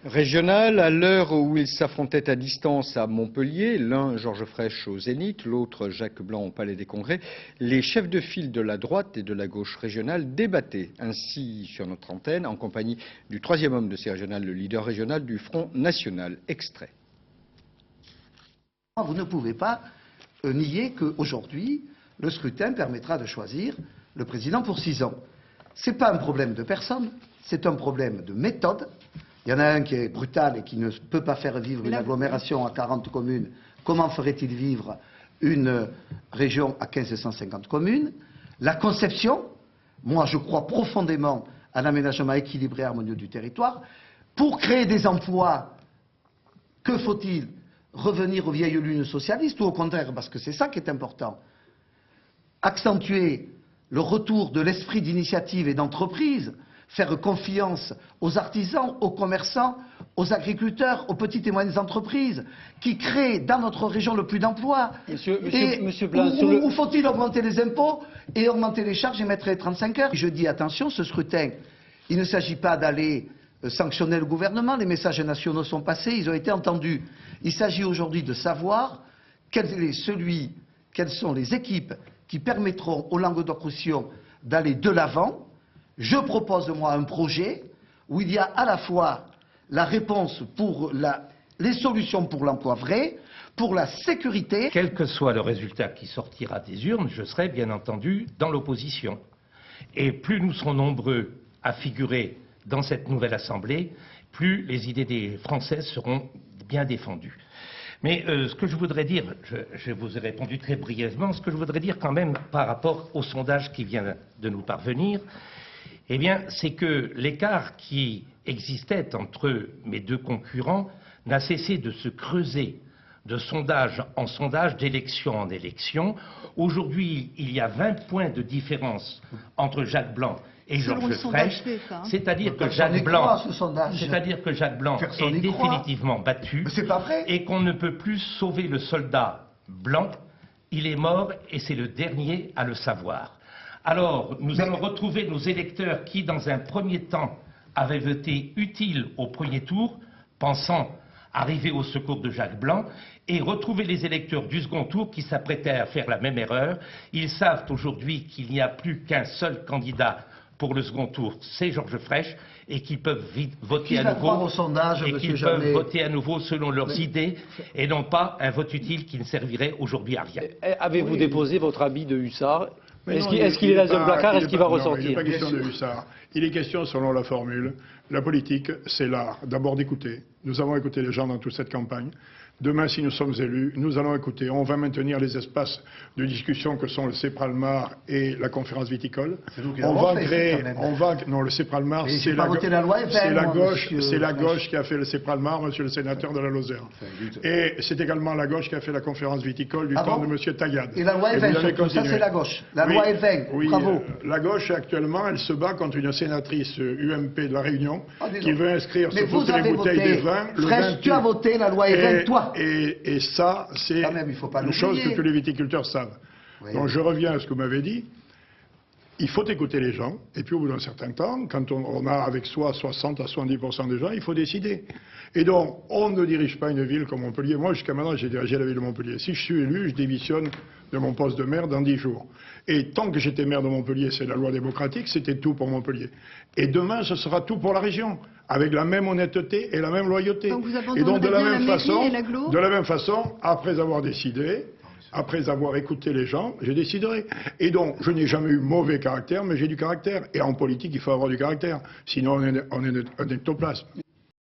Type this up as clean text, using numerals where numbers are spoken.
Régional, à l'heure où ils s'affrontaient à distance à Montpellier, l'un Georges Frêche au Zénith, l'autre Jacques Blanc au Palais des Congrès, les chefs de file de la droite et de la gauche régionale débattaient ainsi sur notre antenne en compagnie du troisième homme de ces régionales, le leader régional du Front National. Extrait. Vous ne pouvez pas nier qu'aujourd'hui, le scrutin permettra de choisir le président pour 6 ans. Ce n'est pas un problème de personne, c'est un problème de méthode. Il y en a un qui est brutal et qui ne peut pas faire vivre une agglomération à 40 communes. Comment ferait-il vivre une région à 1550 communes? La conception, moi je crois profondément à l'aménagement équilibré et harmonieux du territoire. Pour créer des emplois, que faut-il? Revenir aux vieilles lunes socialistes ou au contraire, parce que c'est ça qui est important, accentuer le retour de l'esprit d'initiative et d'entreprise, faire confiance aux artisans, aux commerçants, aux agriculteurs, aux petites et moyennes entreprises, qui créent dans notre région le plus d'emplois. Monsieur Blanc, ou faut-il augmenter les impôts et augmenter les charges et mettre les 35 heures? Je dis attention, ce scrutin, il ne s'agit pas d'aller sanctionner le gouvernement, les messages nationaux sont passés, ils ont été entendus. Il s'agit aujourd'hui de savoir quelles sont les équipes qui permettront au Languedoc-Roussillon d'aller de l'avant. Je propose, moi, un projet où il y a à la fois la réponse pour les solutions pour l'emploi vrai, pour la sécurité. Quel que soit le résultat qui sortira des urnes, je serai bien entendu dans l'opposition. Et plus nous serons nombreux à figurer dans cette nouvelle Assemblée, plus les idées des Français seront bien défendues. Mais ce que je voudrais dire, je vous ai répondu très brièvement, ce que je voudrais dire quand même par rapport au sondage qui vient de nous parvenir, eh bien, c'est que l'écart qui existait entre mes deux concurrents n'a cessé de se creuser de sondage en sondage, d'élection en élection. Aujourd'hui, il y a 20 points de différence entre Jacques Blanc et Georges Frêche, c'est-à-dire que Jacques Blanc est définitivement battu et qu'on ne peut plus sauver le soldat blanc. Il est mort et c'est le dernier à le savoir. Alors, nous allons retrouver nos électeurs qui, dans un premier temps, avaient voté utile au premier tour, pensant arriver au secours de Jacques Blanc, et retrouver les électeurs du second tour qui s'apprêtaient à faire la même erreur. Ils savent aujourd'hui qu'il n'y a plus qu'un seul candidat pour le second tour, c'est Georges Frêche, et qu'ils peuvent voter à nouveau, voter à nouveau selon leurs idées, et non pas un vote utile qui ne servirait aujourd'hui à rien. Avez-vous déposé votre habit de hussard? Est-ce qu'il est dans un placard? Est-ce qu'il va ressortir? Il n'est pas question de hussard. Il est question, selon la formule, la politique, c'est l'art. D'abord d'écouter. Nous avons écouté les gens dans toute cette campagne. Demain, si nous sommes élus, nous allons écouter. On va maintenir les espaces de discussion que sont le CEPRALMAR et la conférence viticole. On va créer... Non, le CEPRALMAR, c'est la gauche qui a fait le CEPRALMAR, monsieur le sénateur de la Lozère. Et c'est également la gauche qui a fait la conférence viticole du temps de monsieur Taillade. Et la loi Evin, ça c'est la gauche. La loi Evin, bravo. La gauche, actuellement, elle se bat contre une sénatrice UMP de la Réunion qui veut inscrire sur toutes les bouteilles de vin le 28. Tu as voté la loi Evin, toi. Et ça, c'est une chose que tous les viticulteurs savent. Oui. Donc je reviens à ce que vous m'avez dit. Il faut écouter les gens, et puis au bout d'un certain temps, quand on a avec soi 60 à 70% des gens, il faut décider. Et donc, on ne dirige pas une ville comme Montpellier. Moi, jusqu'à maintenant, j'ai dirigé la ville de Montpellier. Si je suis élu, je démissionne de mon poste de maire dans 10 jours. Et tant que j'étais maire de Montpellier, c'est la loi démocratique, c'était tout pour Montpellier. Et demain, ce sera tout pour la région, avec la même honnêteté et la même loyauté. Donc vous et donc, de la même façon, après avoir décidé, après avoir écouté les gens, je déciderai. Et donc, je n'ai jamais eu mauvais caractère, mais j'ai du caractère. Et en politique, il faut avoir du caractère. Sinon, on est un ectoplasme.